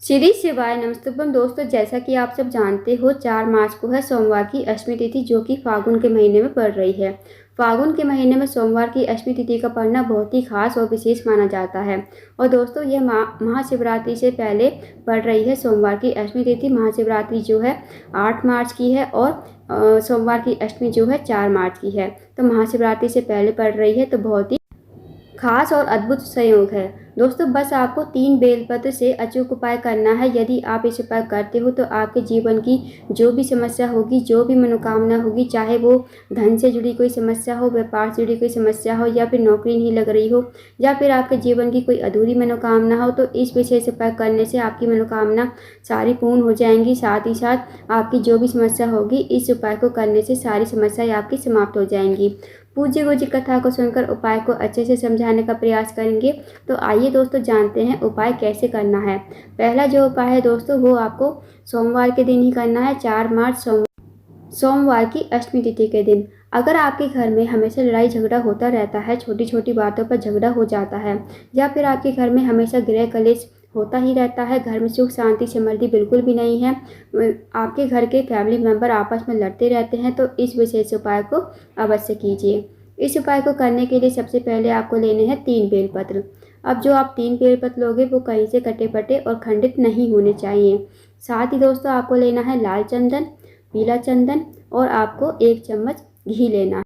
श्री शिवाय नमस्तुभ्यं। दोस्तों, जैसा कि आप सब जानते हो 4 मार्च को है सोमवार की अष्टमी तिथि, जो कि फागुन के महीने में पड़ रही है। फागुन के महीने में सोमवार की अष्टमी तिथि का पड़ना बहुत ही खास और विशेष माना जाता है। और दोस्तों, यह महाशिवरात्रि से पहले पड़ रही है सोमवार की अष्टमी तिथि। महाशिवरात्रि जो है 8 मार्च की है और सोमवार की अष्टमी जो है 4 मार्च की है। तो महाशिवरात्रि से पहले पड़ रही है, तो बहुत ही खास और अद्भुत संयोग है। दोस्तों, बस आपको 3 बेलपत्र से अचूक उपाय करना है। यदि आप इस उपाय करते हो तो आपके जीवन की जो भी समस्या होगी, जो भी मनोकामना होगी, चाहे वो धन से जुड़ी कोई समस्या हो, व्यापार से जुड़ी कोई समस्या हो, या फिर नौकरी नहीं लग रही हो, या फिर आपके जीवन की कोई अधूरी मनोकामना हो, तो इस विशेष उपाय करने से आपकी मनोकामना सारी पूर्ण हो जाएंगी। साथ ही साथ आपकी जो भी समस्या होगी, इस उपाय को करने से सारी समस्याएं आपकी समाप्त हो जाएंगी। पूज्य गुरु जी कथा को सुनकर उपाय को अच्छे से समझाने का प्रयास करेंगे। तो आइए दोस्तों, जानते हैं उपाय कैसे करना है। पहला जो उपाय है दोस्तों, वो आपको सोमवार के दिन ही करना है, 4 मार्च सोमवार की अष्टमी तिथि के दिन। अगर आपके घर में हमेशा लड़ाई झगड़ा होता रहता है, छोटी छोटी बातों पर झगड़ा हो जाता है, या फिर आपके घर में हमेशा गृह कलेश होता ही रहता है, घर में सुख शांति समृद्धि बिल्कुल भी नहीं है, आपके घर के फैमिली मेंबर आपस में लड़ते रहते हैं, तो इस विशेष उपाय को अवश्य कीजिए। इस उपाय को करने के लिए सबसे पहले आपको लेने हैं 3 बेलपत्र। अब जो आप 3 बेलपत्र लोगे वो कहीं से कटे पटे और खंडित नहीं होने चाहिए। साथ ही दोस्तों, आपको लेना है लाल चंदन, पीला चंदन, और आपको 1 चम्मच घी लेना है।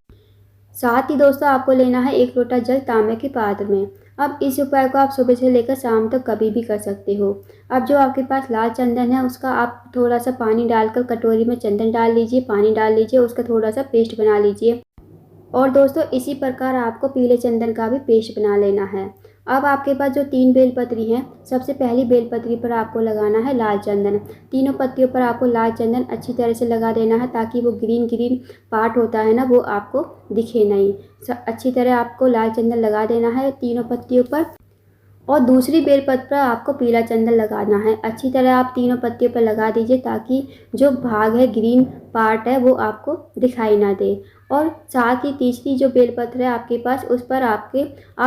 साथ ही दोस्तों, आपको लेना है 1 लोटा जल तांबे के पात्र में। अब इस उपाय को आप सुबह से लेकर शाम तक कभी भी कर सकते हो। अब जो आपके पास लाल चंदन है, उसका आप थोड़ा सा पानी डालकर कटोरी में चंदन डाल लीजिए, पानी डाल लीजिए, उसका थोड़ा सा पेस्ट बना लीजिए। और दोस्तों, इसी प्रकार आपको पीले चंदन का भी पेस्ट बना लेना है। अब आपके पास जो 3 बेलपत्री हैं, सबसे पहली बेलपत्री पर आपको लगाना है लाल चंदन। तीनों पत्तियों पर आपको लाल चंदन अच्छी तरह से लगा देना है, ताकि वो ग्रीन ग्रीन पार्ट होता है ना, वो आपको दिखे नहीं। अच्छी तरह आपको लाल चंदन लगा देना है तीनों पत्तियों पर। और दूसरी बेलपत्र पर आपको पीला चंदन लगाना है। अच्छी तरह आप तीनों पत्तियों पर लगा दीजिए, ताकि जो भाग है, ग्रीन पार्ट है, वो आपको दिखाई ना दे। और साथ ही तीसरी जो बेलपत्र है आपके पास, उस पर आप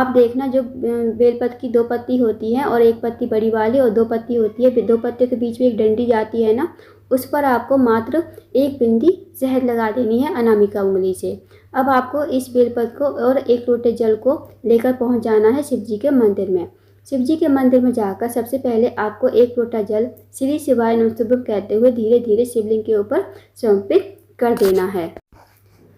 देखना, जो बेलपत्र की 2 पत्ती होती हैं और 1 पत्ती बड़ी वाली और 2 पत्ती होती है, 2 पत्तियों के बीच में एक डंडी जाती है ना, उस पर आपको मात्र 1 बिंदी शहद लगा देनी है अनामिका उंगली से। अब आपको इस बेलपत्र को और 1 लोटे जल को लेकर पहुंच जाना है शिव जी के मंदिर में। शिव जी के मंदिर में जाकर सबसे पहले आपको 1 लोटा जल श्री शिवाय नमस्तुभ्यं कहते हुए धीरे धीरे शिवलिंग के ऊपर समर्पित कर देना है।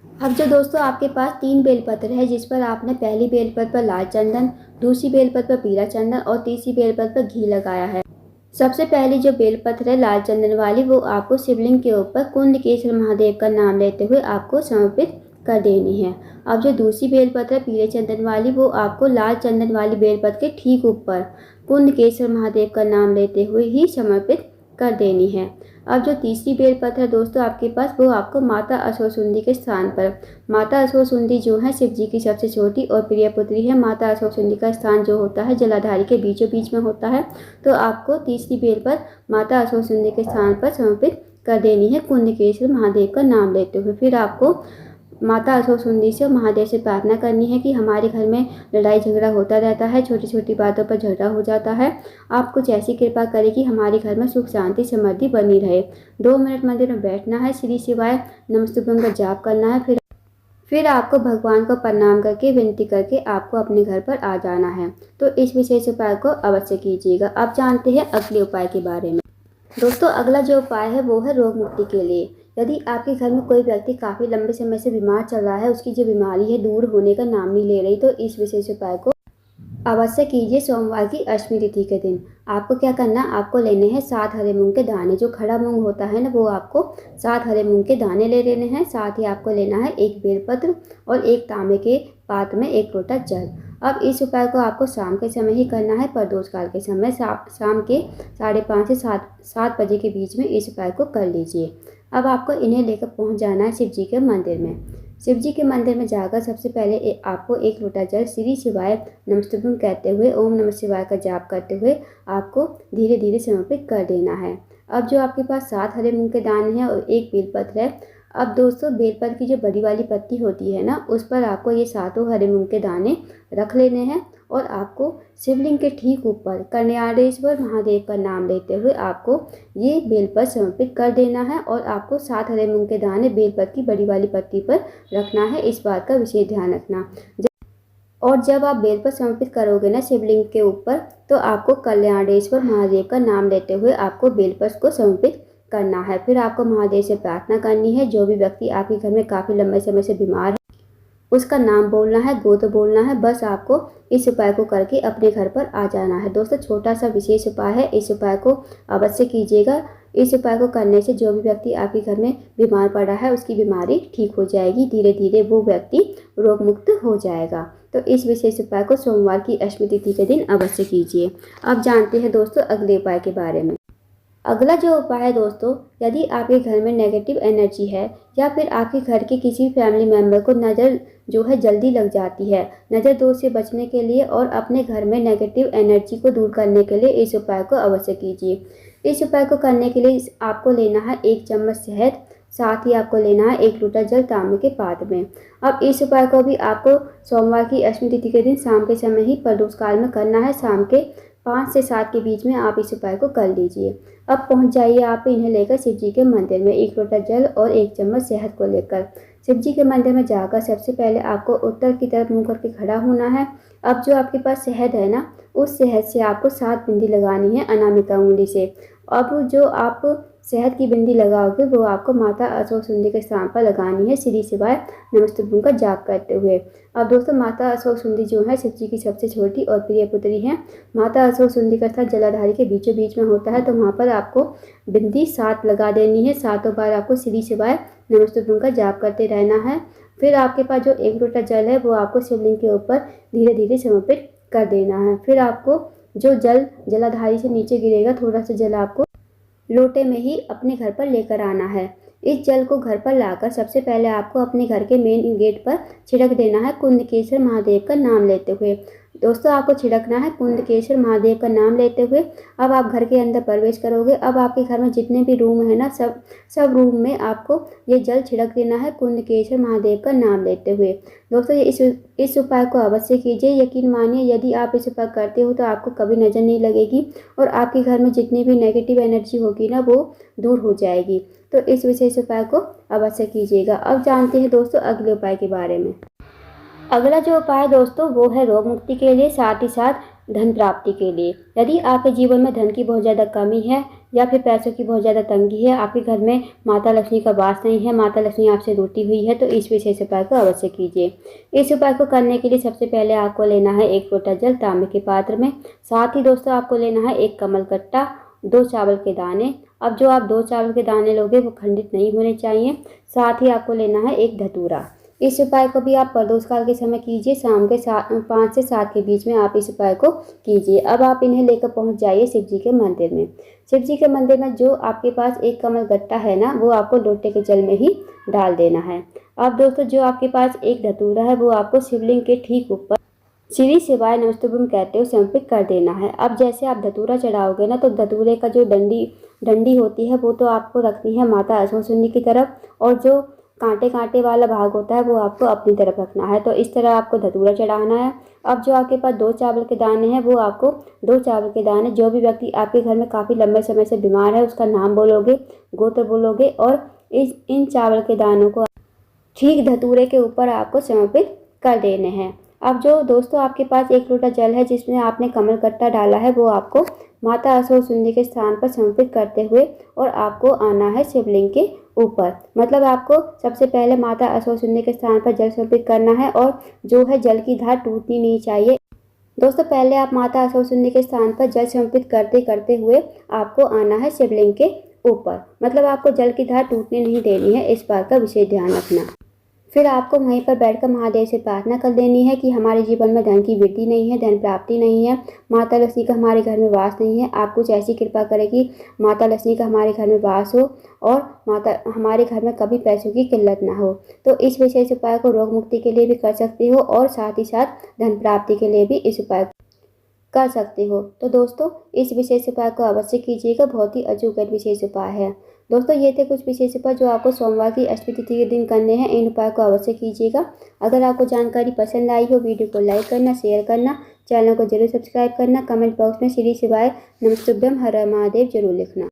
अब जो दोस्तों आपके पास 3 बेलपत्र है, जिस पर आपने पहली बेलपत्र पर लाल चंदन, दूसरी बेलपत्र पर पीला चंदन और तीसरी बेलपत्र पर घी लगाया है। सबसे पहली जो बेलपत्र है लाल चंदन वाली, वो आपको शिवलिंग के ऊपर कुंदकेश्वर महादेव का नाम लेते हुए आपको समर्पित कर देनी है। अब जो दूसरी बेलपत्र है पीले चंदन वाली, वो आपको लाल चंदन वाली बेलपत्र के ठीक ऊपर कुंदकेश्वर महादेव का नाम लेते हुए ही समर्पित कर देनी है। अब जो तीसरी बेलपत्र है दोस्तों आपके पास, वो आपको माता असुरसुंदी के स्थान पर, माता असुरसुंदी जो है शिव जी की सबसे छोटी और प्रिय पुत्री है। माता असुरसुंदी का स्थान जो होता है जलाधारी के बीचों बीच में होता है। तो आपको तीसरी बेलपत्र माता असुरसुंदी के स्थान पर समर्पित कर देनी है कुंदकेश्वर महादेव का नाम लेते हुए। फिर आपको माता असुरसुंदी से और महादेव से प्रार्थना करनी है कि हमारे घर में लड़ाई झगड़ा होता रहता है, छोटी छोटी बातों पर झगड़ा हो जाता है, आप कुछ ऐसी कृपा करें कि हमारे घर में सुख शांति समृद्धि बनी रहे। 2 मिनट मंदिर में बैठना है, श्री शिवाय नमस्तुभ्यं का जाप करना है। फिर आपको भगवान को प्रणाम करके विनती करके आपको अपने घर पर आ जाना है। तो इस विशेष उपाय को अवश्य कीजिएगा। अब जानते हैं अगले उपाय के बारे में। दोस्तों, अगला जो उपाय है वो है रोग मुक्ति के लिए। यदि आपके घर में कोई व्यक्ति काफ़ी लंबे समय से बीमार चल रहा है, उसकी जो बीमारी है दूर होने का नाम नहीं ले रही, तो इस विशेष उपाय को अवश्य कीजिए सोमवार की अष्टमी तिथि के दिन। आपको क्या करना, आपको लेने हैं 7 हरे मूंग के दाने। जो खड़ा मूंग होता है ना, वो आपको 7 हरे मूंग के दाने ले लेने हैं। साथ ही आपको लेना है 1 बेलपत्र और 1 तांबे के पात्र में 1 लोटा जल। अब इस उपाय को आपको शाम के समय ही करना है, प्रदोष काल के समय, शाम के 5:30 से 7 बजे के बीच में इस उपाय को कर लीजिए। अब आपको इन्हें लेकर पहुंच जाना है शिव जी के मंदिर में। शिव जी के मंदिर में जाकर सबसे पहले आपको 1 लोटा जल श्री शिवाय नमस्तुभ्यं कहते हुए ओम नमः शिवाय का जाप करते हुए आपको धीरे धीरे समर्पित कर देना है। अब जो आपके पास 7 हरे मूंग के दाने हैं और 1 बेलपत्र है। अब दोस्तों, बेलपत्र की जो बड़ी वाली पत्ती होती है ना, उस पर आपको ये 7 हरे मूंग के दाने रख लेने हैं और आपको शिवलिंग के ठीक ऊपर कल्याणेश्वर महादेव का नाम लेते हुए आपको ये बेलपत्र समर्पित कर देना है और आपको 7 हरे मूंग के दाने बेलपत्र की बड़ी वाली पत्ती पर रखना है। इस बात का विशेष ध्यान रखना। और जब आप बेलपत्र समर्पित करोगे ना शिवलिंग के ऊपर, तो आपको कल्याणेश्वर महादेव का नाम लेते हुए आपको बेलपत्र को समर्पित करना है। फिर आपको महादेव से प्रार्थना करनी है। जो भी व्यक्ति आपके घर में काफ़ी लंबे समय से बीमार है उसका नाम बोलना है, गोत्र बोलना है। बस आपको इस उपाय को करके अपने घर पर आ जाना है। दोस्तों छोटा सा विशेष उपाय है, इस उपाय को अवश्य कीजिएगा। इस उपाय को करने से जो भी व्यक्ति आपके घर में बीमार पड़ा है उसकी बीमारी ठीक हो जाएगी। धीरे धीरे वो व्यक्ति रोग मुक्त हो जाएगा। तो इस विशेष उपाय को सोमवार की अष्टमी तिथि के दिन अवश्य कीजिए। अब जानते हैं दोस्तों अगले उपाय के बारे में। अगला जो उपाय है दोस्तों, यदि आपके घर में नेगेटिव एनर्जी है या फिर आपके घर के किसी फैमिली मेम्बर को नज़र जो है जल्दी लग जाती है, नज़र दोष से बचने के लिए और अपने घर में नेगेटिव एनर्जी को दूर करने के लिए इस उपाय को अवश्य कीजिए। इस उपाय को करने के लिए आपको लेना है 1 चम्मच शहद, साथ ही आपको लेना है 1 लोटा जल तांबे के पात्र में। अब इस उपाय को भी आपको सोमवार की अष्टमी तिथि के दिन शाम के समय ही प्रदोष काल में करना है। शाम के 5 से 7 के बीच में आप इस उपाय को कर लीजिए। अब पहुंच जाइए आप इन्हें लेकर शिव जी के मंदिर में 1 लोटा जल और 1 चम्मच शहद को लेकर। शिव जी के मंदिर में जाकर सबसे पहले आपको उत्तर की तरफ मुंह करके खड़ा होना है। अब जो आपके पास शहद है ना, उस शहद से आपको 7 बिंदी लगानी है अनामिका उंगली से। अब जो आप शहद की बिंदी लगाओगे वो आपको माता अशोक सुंदरी के स्थान पर लगानी है, श्री शिवाय नमस्तुभ्यं का जाप करते हुए। अब दोस्तों माता अशोक सुंदरी जो है शिव जी की सबसे छोटी और प्रिय पुत्री है। माता अशोक सुंदरी का स्थान जलाधारी के बीचों बीच में होता है, तो वहाँ पर आपको बिंदी 7 लगा देनी है। 7 बार आपको श्री शिवाय नमस्तुभ्यं का जाप करते रहना है। फिर आपके पास जो 1 लोटा जल है वो आपको शिवलिंग के ऊपर धीरे धीरे समर्पित कर देना है। फिर आपको जो जल जलाधारी से नीचे गिरेगा, थोड़ा सा जल आपको लोटे में ही अपने घर पर लेकर आना है। इस जल को घर पर लाकर सबसे पहले आपको अपने घर के मेन गेट पर छिड़क देना है कुंदकेश्वर महादेव का नाम लेते हुए। दोस्तों आपको छिड़कना है कुंदकेश्वर महादेव का नाम लेते हुए। अब आप घर के अंदर प्रवेश करोगे। अब आपके घर में जितने भी रूम है ना, सब रूम में आपको ये जल छिड़क देना है कुंदकेश्वर महादेव का नाम लेते हुए। दोस्तों ये इस उपाय को अवश्य कीजिए। यकीन मानिए यदि आप इस उपाय करते हो तो आपको कभी नज़र नहीं लगेगी और आपके घर में जितनी भी नेगेटिव एनर्जी होगी ना वो दूर हो जाएगी। तो इस विशेष उपाय को अवश्य कीजिएगा। अब जानते हैं दोस्तों अगले उपाय के बारे में। अगला जो उपाय है दोस्तों वो है रोग मुक्ति के लिए, साथ ही साथ धन प्राप्ति के लिए। यदि आपके जीवन में धन की बहुत ज़्यादा कमी है या फिर पैसों की बहुत ज़्यादा तंगी है, आपके घर में माता लक्ष्मी का वास नहीं है, माता लक्ष्मी आपसे रूठी हुई है, तो इस विशेष उपाय को अवश्य कीजिए। इस उपाय को करने के लिए सबसे पहले आपको लेना है 1 लोटा जल तांबे के पात्र में। साथ ही दोस्तों आपको लेना है 1 कमल कट्टा, 2 चावल के दाने। अब जो आप 2 चावल के दाने लोगे वो खंडित नहीं होने चाहिए। साथ ही आपको लेना है 1 धतूरा। इस उपाय को भी आप प्रदोष काल के समय कीजिए। शाम के 5 से 7 के बीच में आप इस उपाय को कीजिए। अब आप इन्हें लेकर पहुंच जाइए शिव जी के मंदिर में। शिव जी के मंदिर में जो आपके पास 1 कमल गट्टा है ना, वो आपको लोटे के जल में ही डाल देना है। अब दोस्तों जो आपके पास 1 धतूरा है वो आपको शिवलिंग के ठीक ऊपर श्री शिवाय नमस्तुभ्यं कहते हुए समर्पित कर देना है। अब जैसे आप धतूरा चढ़ाओगे ना, तो धतूरे का जो डंडी होती है वो तो आपको रखनी है माता अशोक सुंदरी की तरफ, और जो कांटे कांटे वाला भाग होता है वो आपको अपनी तरफ रखना है। तो इस तरह आपको धतूरा चढ़ाना है। अब जो आपके पास 2 चावल के दाने हैं वो आपको 2 चावल के दाने, जो भी व्यक्ति आपके घर में काफ़ी लंबे समय से बीमार है उसका नाम बोलोगे, गोत्र बोलोगे और इन चावल के दानों को ठीक धतूरे के ऊपर आपको समर्पित कर देने हैं। अब जो दोस्तों आपके पास 1 लोटा जल है जिसमें आपने कमल कट्टा डाला है वो आपको माता अशोक सुंदरी के स्थान पर समर्पित करते हुए और आपको आना है शिवलिंग के ऊपर। मतलब आपको सबसे पहले माता अशोक सुंदरी के स्थान पर जल समर्पित करना है और जो है जल की धार टूटनी नहीं चाहिए। दोस्तों पहले आप माता अशोक सुंदरी के स्थान पर जल समर्पित करते करते हुए आपको आना है शिवलिंग के ऊपर। मतलब आपको जल की धार टूटने नहीं देनी है, इस बात का विशेष ध्यान रखना। फिर आपको वहीं पर बैठकर महादेव से प्रार्थना कर देनी है कि हमारे जीवन में धन की वृद्धि नहीं है, धन प्राप्ति नहीं है, माता लक्ष्मी का हमारे घर में वास नहीं है। आप कुछ ऐसी कृपा करें कि माता लक्ष्मी का हमारे घर में वास हो और हमारे घर में कभी पैसों की किल्लत ना हो। तो इस विशेष उपाय को रोग मुक्ति के लिए भी कर सकते हो और साथ ही साथ धन प्राप्ति के लिए भी इस उपाय कर सकते हो। तो दोस्तों इस विशेष उपाय को अवश्य कीजिएगा, बहुत ही अचूक विशेष उपाय है। दोस्तों ये थे कुछ विशेष उपाय जो आपको सोमवार की अष्टमी तिथि के दिन करने हैं। इन उपाय को अवश्य कीजिएगा। अगर आपको जानकारी पसंद आई हो, वीडियो को लाइक करना, शेयर करना, चैनल को जरूर सब्सक्राइब करना। कमेंट बॉक्स में श्री शिवाय नमस्तुभ्यम हर हर महादेव जरूर लिखना।